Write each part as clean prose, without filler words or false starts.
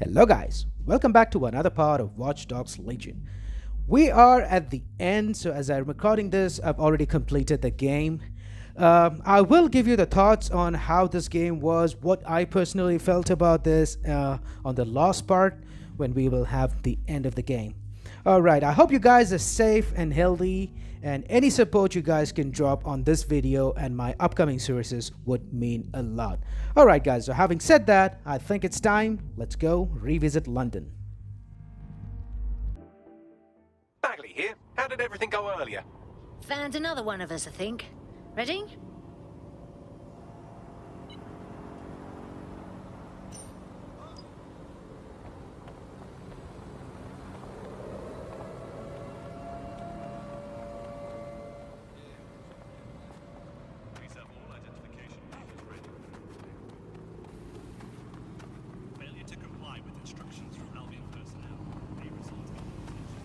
Hello guys, welcome back to another part of Watchdogs Legion. We are at the end, so as I'm recording this, I've already completed the game. I will give you the thoughts on how this game was, what I personally felt about this on the last part when we will have the end of the game. Alright, I hope you guys are safe and healthy, and any support you guys can drop on this video and my upcoming series would mean a lot. Alright guys, so having said that, I think it's time. Let's go revisit London. Bagley here. How did everything go earlier? Found another one of us, I think. Ready? Please have all identification papers ready. Failure to comply with instructions from Albion personnel may result in detention.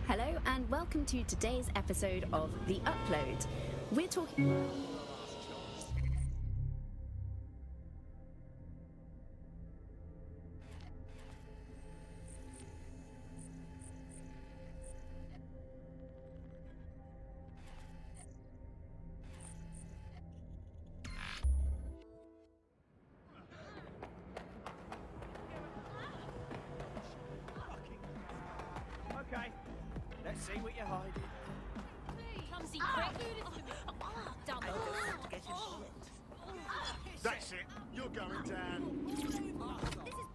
Hello and welcome to today's episode of The Upload. We're talking... Okay, let's see what you're hiding. Come see quick. Down the That's it. You're going down. This is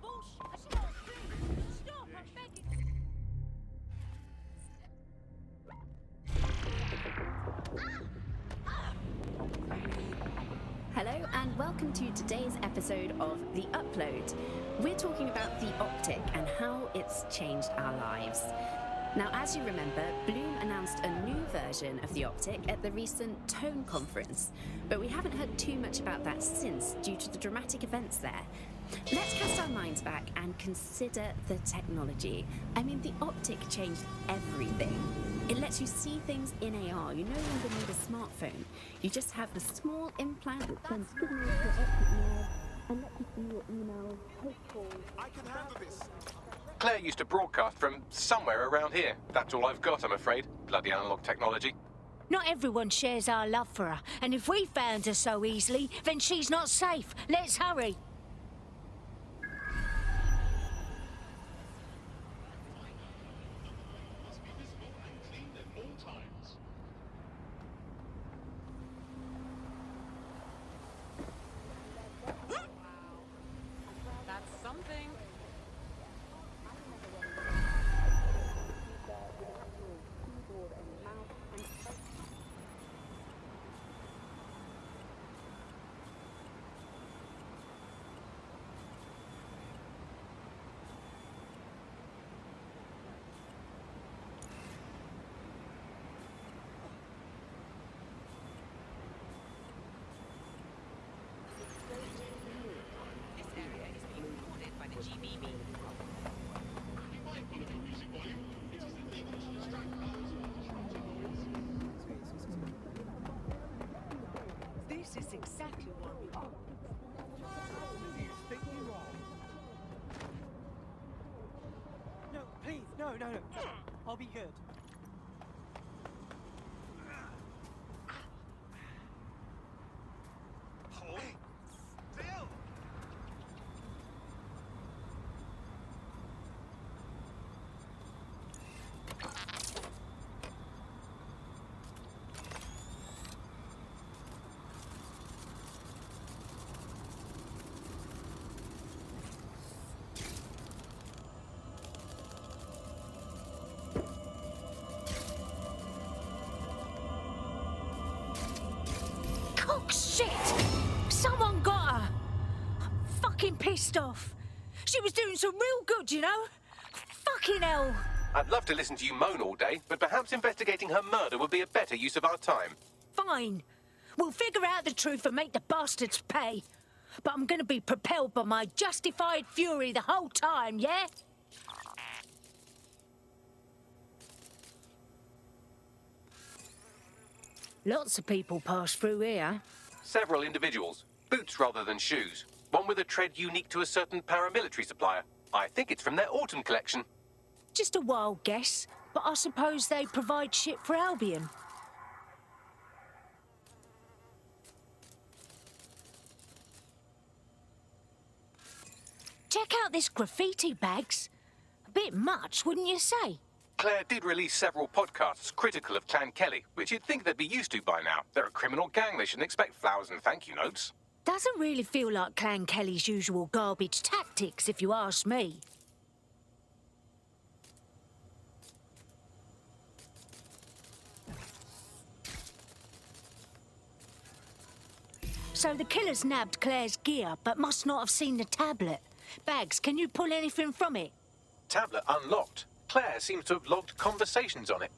bullshit. Stop, I'm begging. Hello and welcome to today's episode of The Upload. We're talking about the optic and how it's changed our lives. Now, as you remember, Bloom announced a new version of the optic at the recent Tone conference, but we haven't heard too much about that since due to the dramatic events there. Let's cast our minds back and consider the technology. I mean, the optic changed everything. It lets you see things in AR. You no longer need a smartphone. You just have the small implant that sends signals to your optic nerve and lets you see your emails, take calls. I can handle this. Claire used to broadcast from somewhere around here. That's all I've got, I'm afraid. Bloody analog technology. Not everyone shares our love for her, and if we found her so easily, then she's not safe. Let's hurry. Must be visible and cleaned at all times. That's something. This area is being recorded by the GBB. You might want to go music volume. It is illegal to distract others while controlling This is exactly what we want. You think you are? No, please, no. I'll be good. Hold still. Cock shit! Someone got her. I'm fucking pissed off. She was doing some real good, you know? Fucking hell. I'd love to listen to you moan all day, but perhaps investigating her murder would be a better use of our time. Fine. We'll figure out the truth and make the bastards pay. But I'm gonna be propelled by my justified fury the whole time, yeah? Lots of people pass through here. Several individuals. Boots rather than shoes. One with a tread unique to a certain paramilitary supplier. I think it's from their autumn collection. Just a wild guess, but I suppose they provide shit for Albion. Check out this graffiti, Bags. A bit much, wouldn't you say? Claire did release several podcasts critical of Clan Kelly, which you'd think they'd be used to by now. They're a criminal gang. They shouldn't expect flowers and thank you notes. Doesn't really feel like Clan Kelly's usual garbage tactics, if you ask me. So the killers nabbed Claire's gear, but must not have seen the tablet. Bags, can you pull anything from it? Tablet unlocked. Claire seems to have logged conversations on it.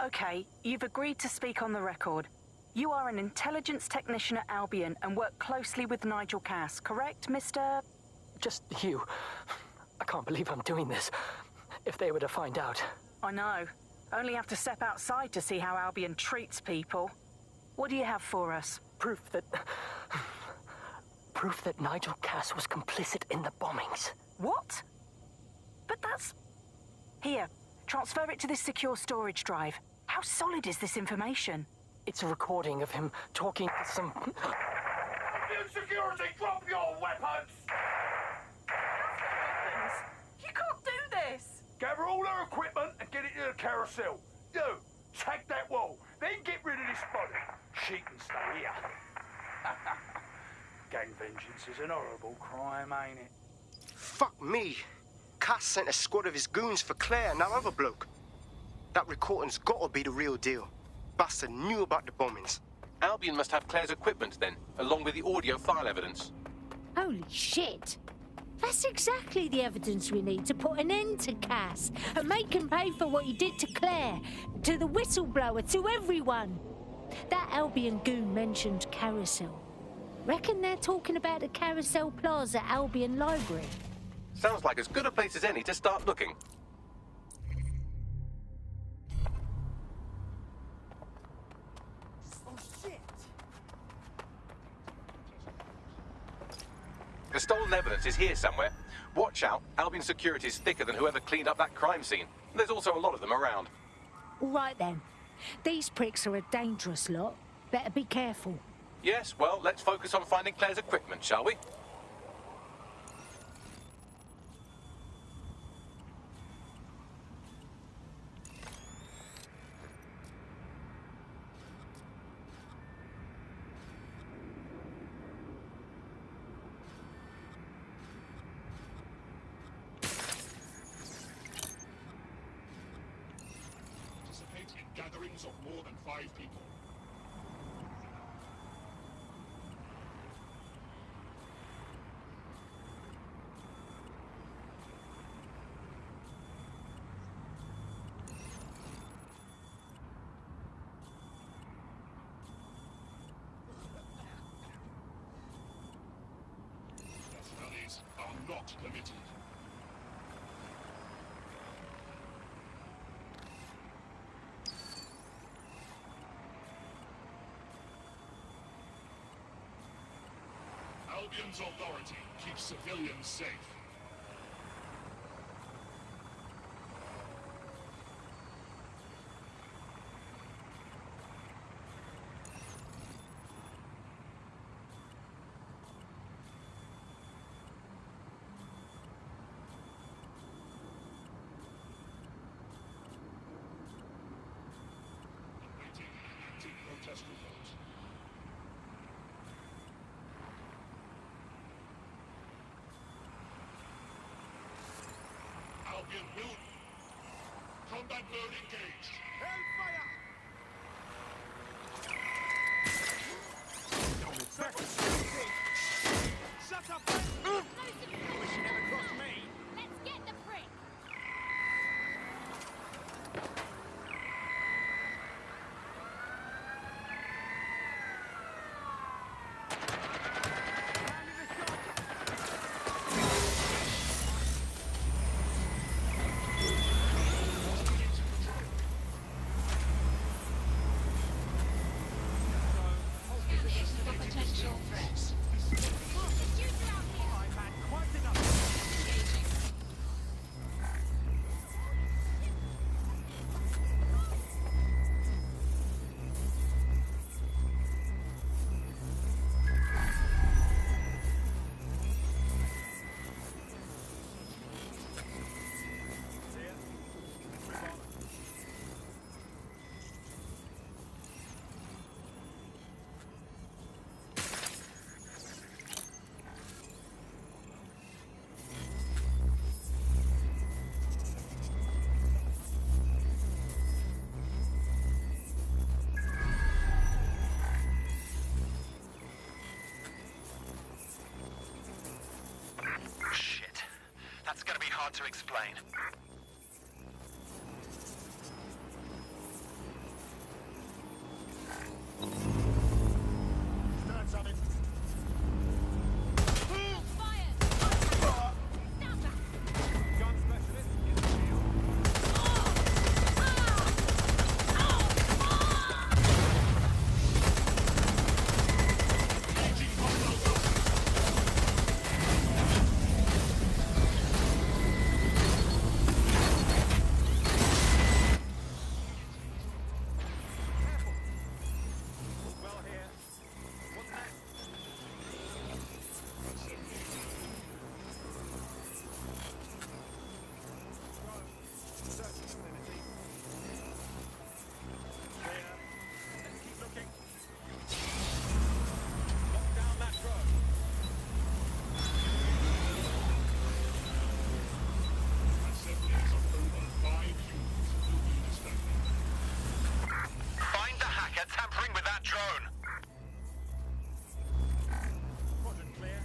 Okay, you've agreed to speak on the record. You are an intelligence technician at Albion and work closely with Nigel Cass, correct, Mr...? Just you. I can't believe I'm doing this. If they were to find out. I know. Only have to step outside to see how Albion treats people. What do you have for us? Proof that Nigel Cass was complicit in the bombings. What? But that's... Here, transfer it to this secure storage drive. How solid is this information? It's a recording of him talking to some... Albion security, drop your weapons! You can't do this! Gather all our equipment and get it to the carousel. You, tag that wall, then get rid of this body. She can stay here. Gang vengeance is an horrible crime, ain't it? Fuck me. Cass sent a squad of his goons for Claire and that other bloke. That recording's gotta be the real deal. Bastard knew about the bombings. Albion must have Claire's equipment then, along with the audio file evidence. Holy shit! That's exactly the evidence we need to put an end to Cass and make him pay for what he did to Claire, to the whistleblower, to everyone. That Albion goon mentioned Carousel. Reckon they're talking about the Carousel Plaza Albion Library. Sounds like as good a place as any to start looking. Oh, shit! The stolen evidence is here somewhere. Watch out, Albion security is thicker than whoever cleaned up that crime scene. There's also a lot of them around. All right then. These pricks are a dangerous lot. Better be careful. Yes, well, let's focus on finding Claire's equipment, shall we? Participate in gatherings of more than 5 people. Rallies are not permitted. Albion's authority keeps civilians safe. Awaiting anti-protest reports. Albion will... Combat mode engaged. Shut up! Wish you never crossed me. Let's get the prick! hard to explain. Learn something. Gun specialist in the field. Well here. What's next? Search vicinity. Clear. Let's keep looking. Lock down that drone. Find the hacker tampering with that drone. Quadrant clear.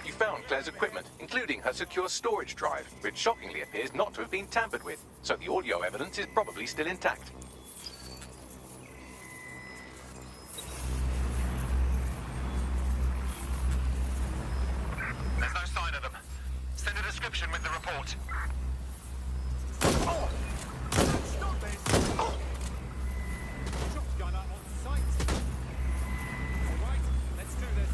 You found Claire's equipment, including her secure storage drive, which shockingly appears not to have been tampered with, so the audio evidence is probably still intact. There's no sign of them. Send a description with the report. Stop this! Shotgun up on sight. All right, let's do this.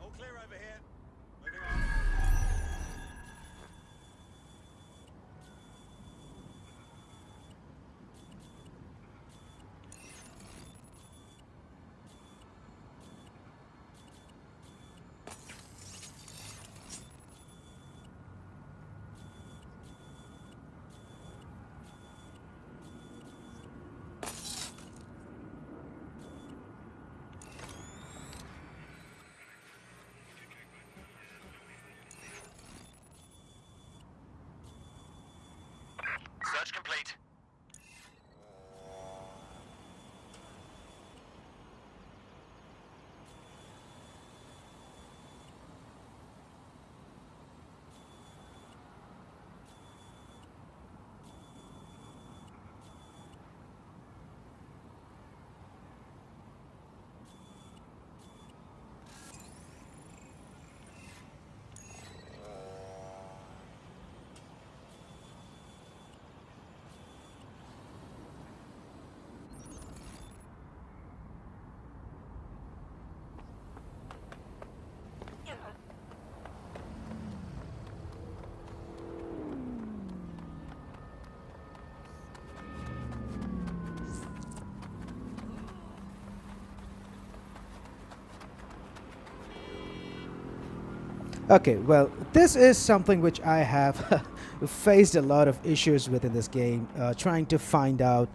All clear over here. Moving on. Search complete. Okay, well, this is something which I have faced a lot of issues with in this game, trying to find out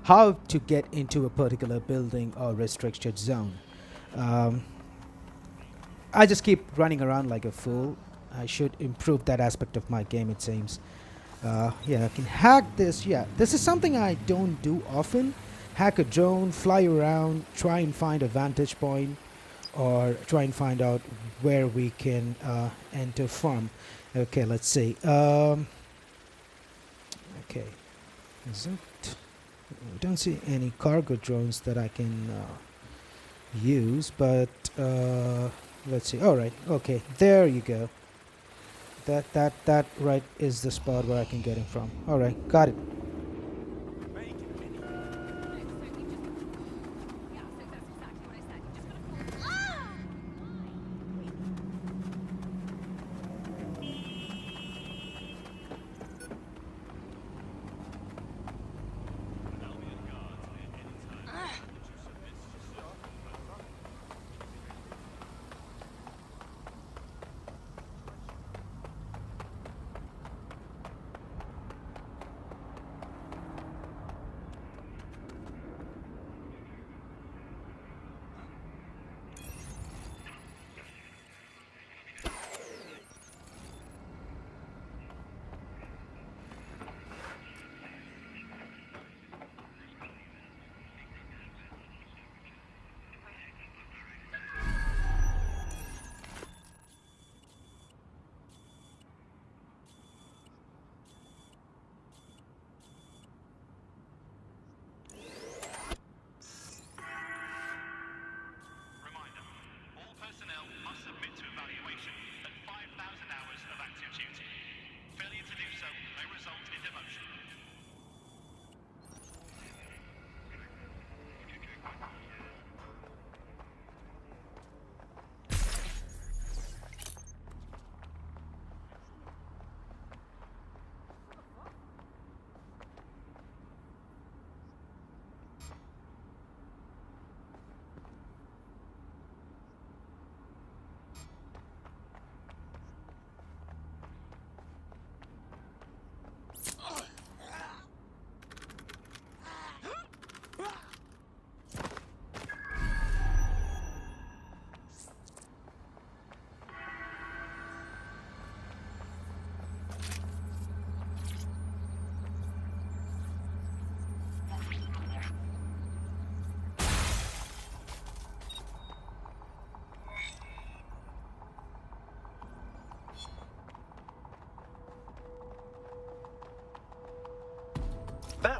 how to get into a particular building or restricted zone. I just keep running around like a fool. I should improve that aspect of my game, it seems. Yeah, I can hack this. Yeah, this is something I don't do often. Hack a drone, fly around, try and find a vantage point, or try and find out where we can enter from. Okay, let's see. Okay, is it? I don't see any cargo drones that I can use, but let's see. All right, okay, there you go. That right is the spot where I can get him from. All right, got it.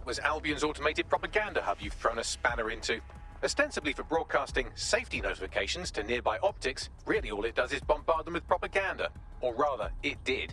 That was Albion's automated propaganda hub you've thrown a spanner into. Ostensibly for broadcasting safety notifications to nearby optics, really all it does is bombard them with propaganda. Or rather, it did.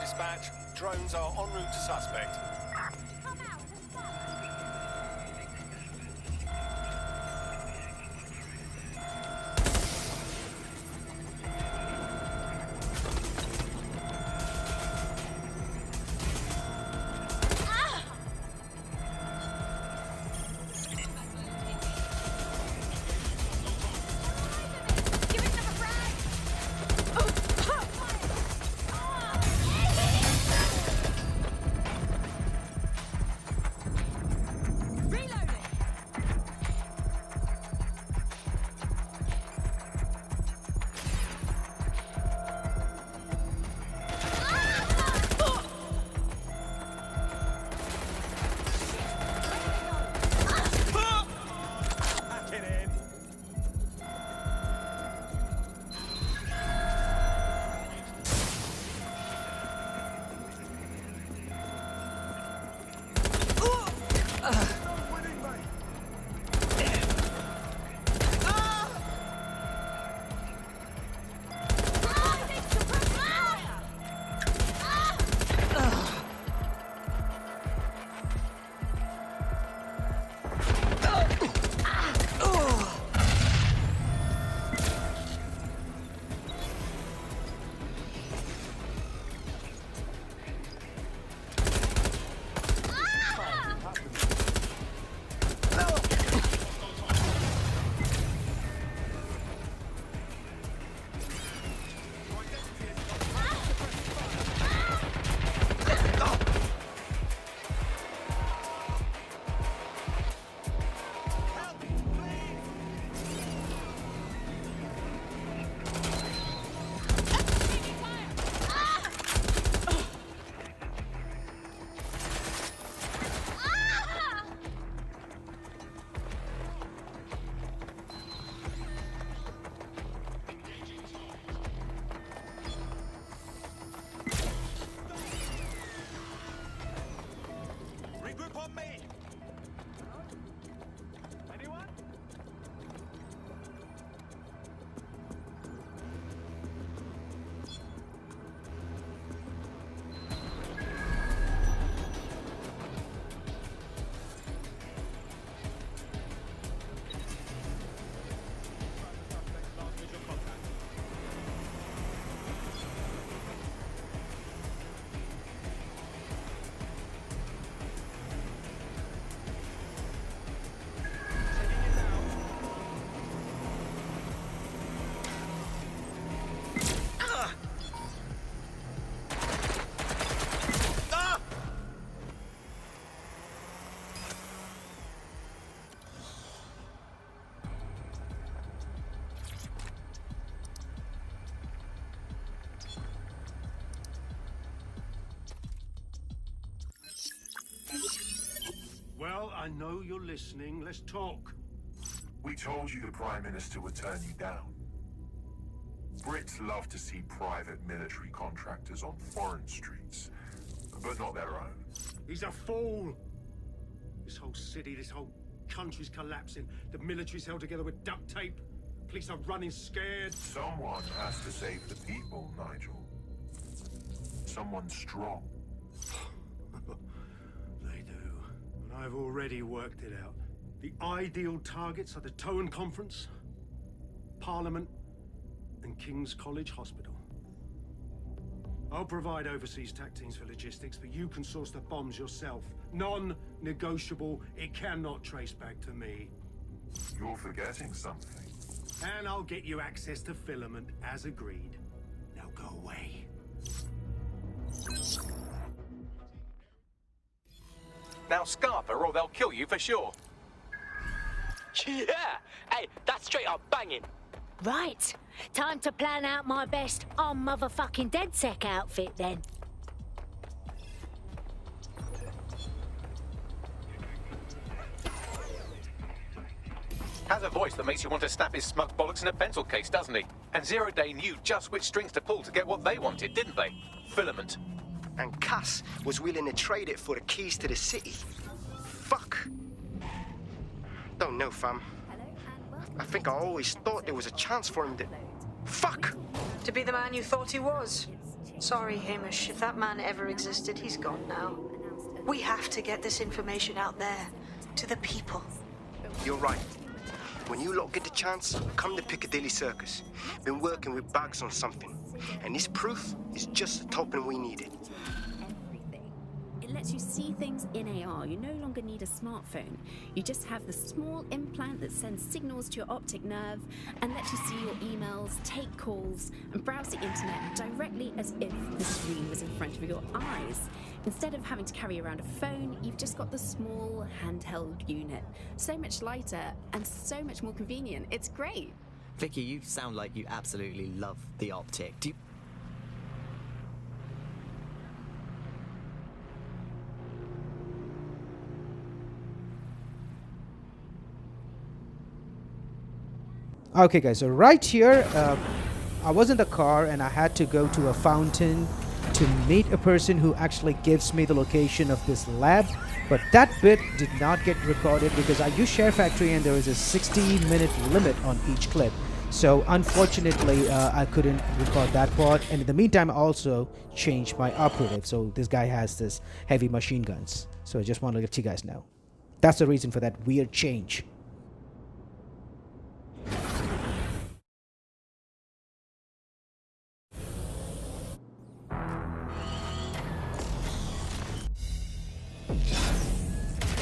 Dispatch, drones are en route to suspect. I know you're listening. Let's talk. We told you the Prime Minister would turn you down. Brits love to see private military contractors on foreign streets, but not their own. He's a fool. This whole city, this whole country's collapsing. The military's held together with duct tape. Police are running scared. Someone has to save the people, Nigel. Someone strong. They do. But I've already worked it out. The ideal targets are the Towan Conference, Parliament, and King's College Hospital. I'll provide overseas tac teams for logistics, but you can source the bombs yourself. Non-negotiable. It cannot trace back to me. You're forgetting something. And I'll get you access to filament, as agreed. Now go away. Now scarper or they'll kill you for sure. Yeah! Hey, that's straight up banging. Right. Time to plan out my best motherfucking DedSec outfit then. Has a voice that makes you want to snap his smug bollocks in a pencil case, doesn't he? And Zero Day knew just which strings to pull to get what they wanted, didn't they? Filament. And Cass was willing to trade it for the keys to the city. Fuck. Don't know, fam. I think I always thought there was a chance for him to... Fuck! To be the man you thought he was. Sorry, Hamish. If that man ever existed, he's gone now. We have to get this information out there, to the people. You're right. When you lot get the chance, come to Piccadilly Circus. Been working with Bags on something. And this proof is just the token we needed. It lets you see things in AR. You no longer need a smartphone. You just have the small implant that sends signals to your optic nerve and lets you see your emails, take calls, and browse the internet directly as if the screen was in front of your eyes. Instead of having to carry around a phone, you've just got the small handheld unit. So much lighter and so much more convenient. It's great. Vicky, you sound like you absolutely love the optic. Do you... Okay guys, so right here I was in the car and I had to go to a fountain to meet a person who actually gives me the location of this lab, but that bit did not get recorded because I use Share Factory and there is a 60-minute limit on each clip. So unfortunately I couldn't record that part, and in the meantime I also changed my operative. So this guy has this heavy machine guns, so I just want to let you guys know. That's the reason for that weird change.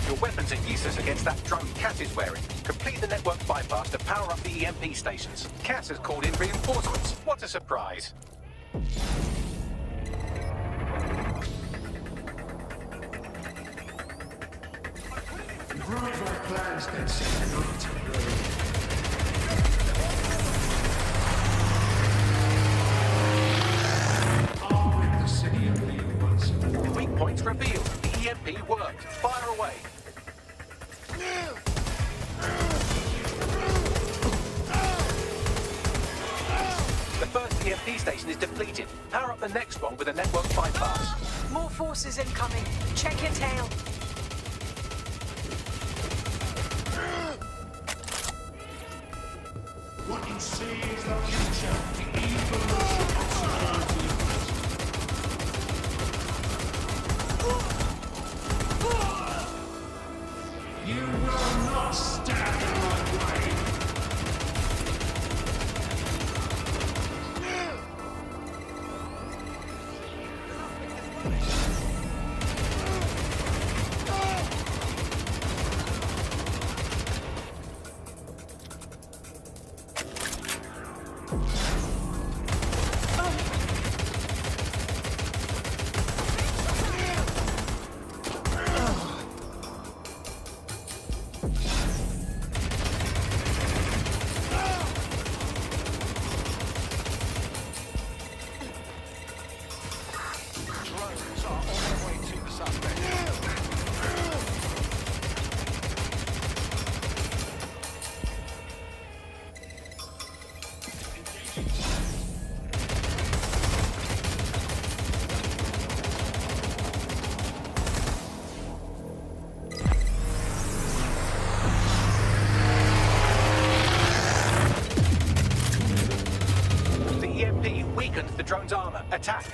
Your weapons are useless against that drone Cass is wearing. Complete the network bypass to power up the EMP stations. Cass has called in reinforcements. What a surprise. You've ruined my plans, DedSec. I'll rid the city of you once and for all. Weak points revealed. The EMP worked. Fire away. The first EMP station is depleted. Power up the next one with a network bypass. More forces incoming. Check your tail. What you see is the future, the evolution of society. You will not stand in my way. The EMP weakened the drone's armor. Attack!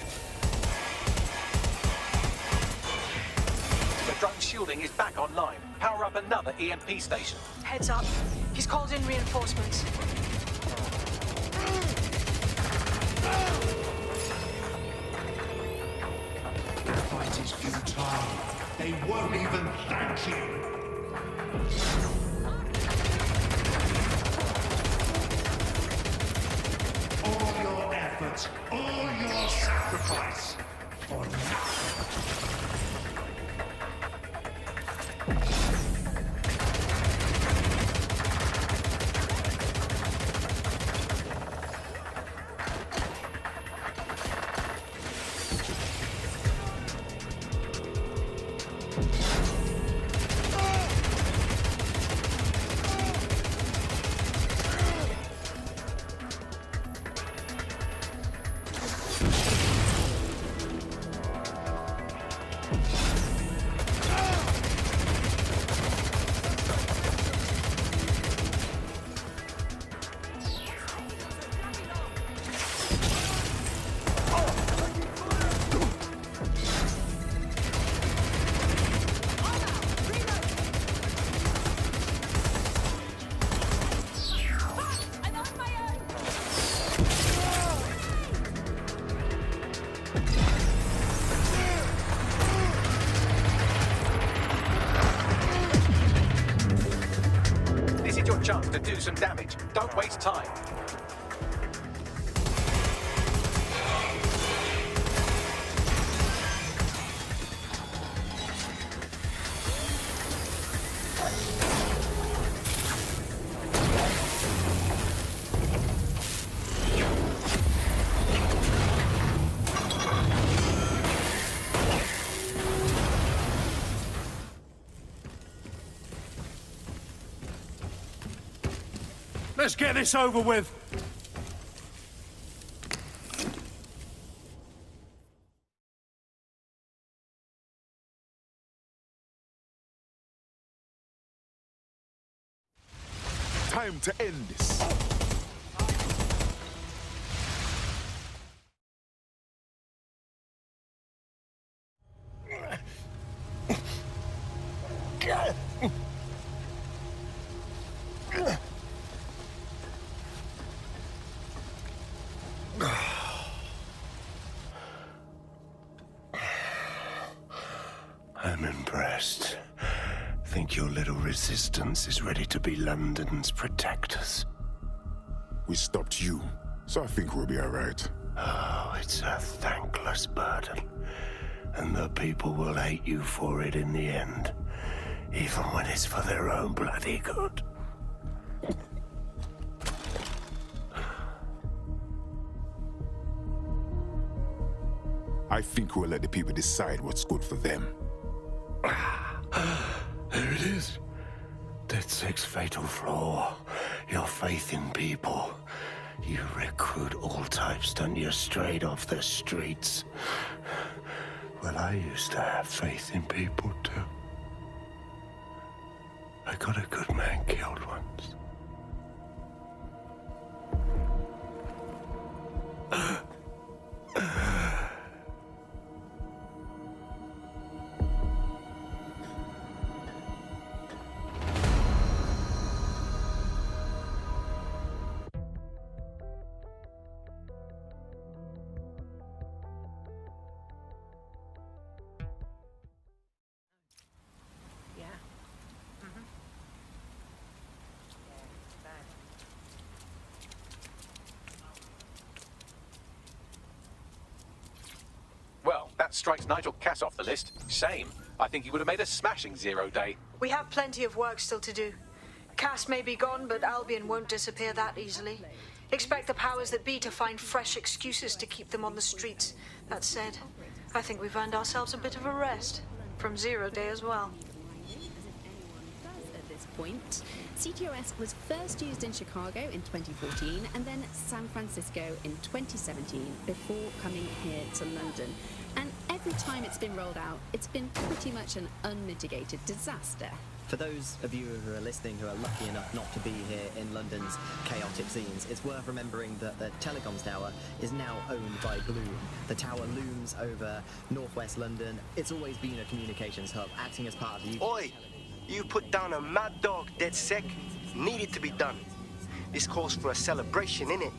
The drone's shielding is back online. Power up another EMP station. Heads up. He's called in reinforcements. The fight is futile. They won't even thank you. All your efforts, all your sacrifice, for nothing. Chance to do some damage. Don't waste time. Let's get this over with. Time to end this. I'm impressed. Think your little resistance is ready to be London's protectors? We stopped you, so I think we'll be all right. Oh, it's a thankless burden. And the people will hate you for it in the end. Even when it's for their own bloody good. I think we'll let the people decide what's good for them. There it is. Dead Six's fatal flaw. Your faith in people. You recruit all types, don't you, straight off the streets. Well, I used to have faith in people, too. I got a good man killed once. That strikes Nigel Cass off the list. Shame. I think he would have made a smashing 0 day. We have plenty of work still to do. Cass may be gone, but Albion won't disappear that easily. Expect the powers that be to find fresh excuses to keep them on the streets. That said, I think we've earned ourselves a bit of a rest. From 0 day as well. At this point, CTOS was first used in Chicago in 2014 and then San Francisco in 2017 before coming here to London. And every time it's been rolled out, it's been pretty much an unmitigated disaster. For those of you who are listening who are lucky enough not to be here in London's chaotic scenes, it's worth remembering that the telecoms tower is now owned by Bloom. The tower looms over northwest London. It's always been a communications hub, acting as part of the UK. Oi! You put down a mad dog, DedSec. Needed to be done. This calls for a celebration, innit?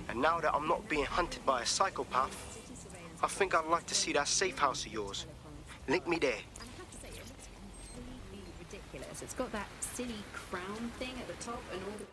And now that I'm not being hunted by a psychopath, I think I'd like to see that safe house of yours. Link me there. Ridiculous. It's got that silly crown thing at the top and all the...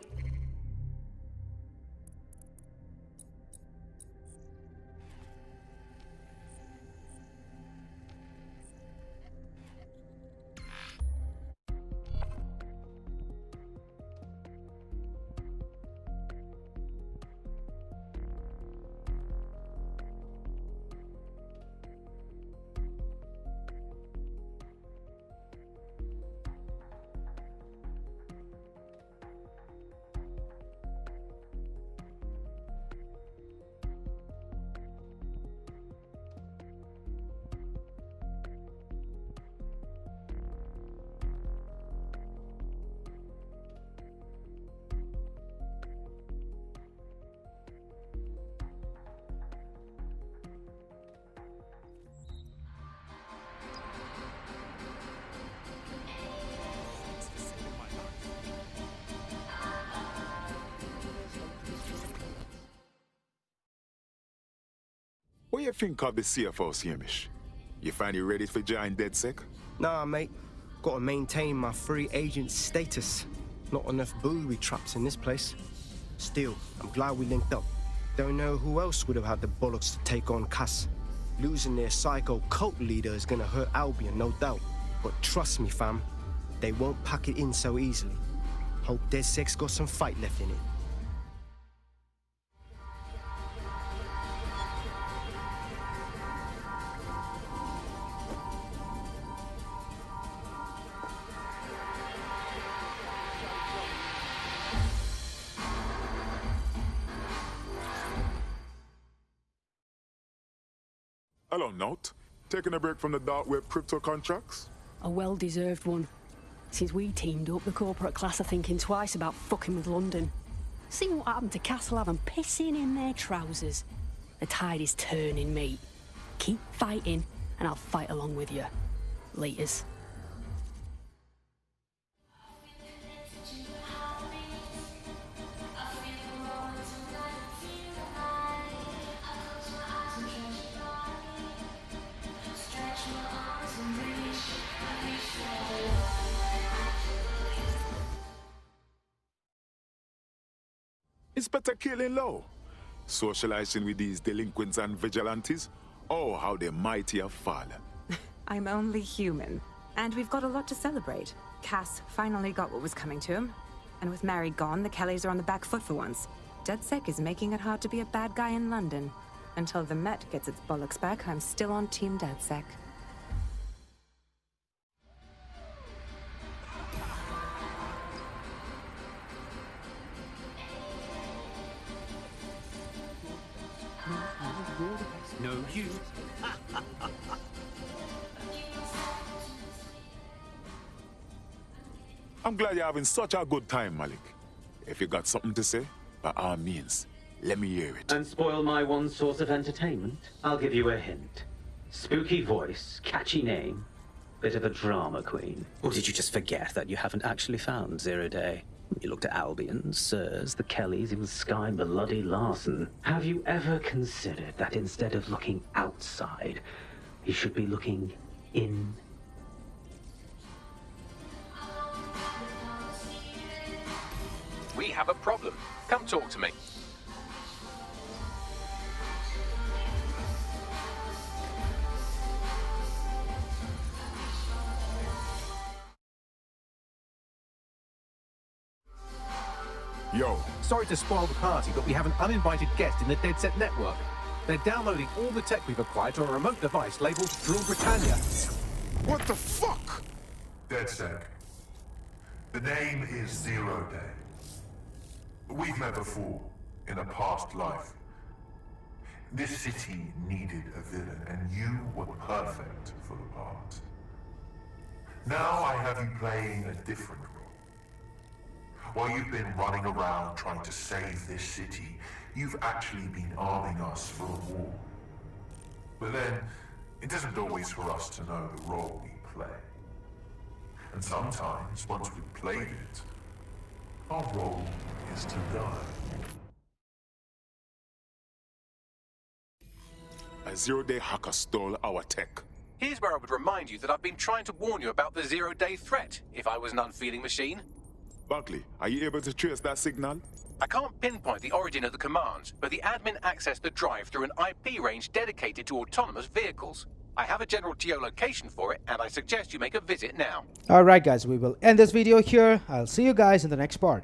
What do you think of the CFO, Hamish? You find you ready for join DedSec? Nah, mate. Gotta maintain my free agent status. Not enough booby traps in this place. Still, I'm glad we linked up. Don't know who else would have had the bollocks to take on Cass. Losing their psycho cult leader is gonna hurt Albion, no doubt. But trust me, fam, they won't pack it in so easily. Hope DedSec's got some fight left in it. Hello, Note. Taking a break from the dark web crypto contracts? A well-deserved one. Since we teamed up, the corporate class are thinking twice about fucking with London. See what happened to Castlehaven pissing in their trousers. The tide is turning, mate. Keep fighting, and I'll fight along with you. Laters. It's better killing low. Socializing with these delinquents and vigilantes. Oh, how the mighty have fallen. I'm only human. And we've got a lot to celebrate. Cass finally got what was coming to him. And with Mary gone, the Kellys are on the back foot for once. DedSec is making it hard to be a bad guy in London. Until the Met gets its bollocks back, I'm still on Team DedSec. No, you. I'm glad you're having such a good time, Malik. If you got something to say, by all means, let me hear it. And spoil my one source of entertainment? I'll give you a hint. Spooky voice, catchy name, bit of a drama queen. Or did you just forget that you haven't actually found Zero Day? You looked at Albion, Sirs, the Kellys, even Sky Bloody Larson. Have you ever considered that instead of looking outside, you should be looking in? We have a problem. Come talk to me. Yo. Sorry to spoil the party, but we have an uninvited guest in the DedSec network. They're downloading all the tech we've acquired to a remote device labeled Drill Britannia. What the fuck? DedSec. The name is 0 Day. We've met before, in a past life. This city needed a villain, and you were perfect for the part. Now I have you playing a different role. While you've been running around trying to save this city, you've actually been arming us for a war. But then, it isn't always for us to know the role we play. And sometimes, once we've played it, our role is to die. A 0 Day hacker stole our tech. Here's where I would remind you that I've been trying to warn you about the 0 Day threat, if I was an unfeeling machine. Buckley, are you able to trace that signal? I can't pinpoint the origin of the commands, but the admin accessed the drive through an IP range dedicated to autonomous vehicles. I have a general geolocation for it, and I suggest you make a visit now. Alright guys, we will end this video here. I'll see you guys in the next part.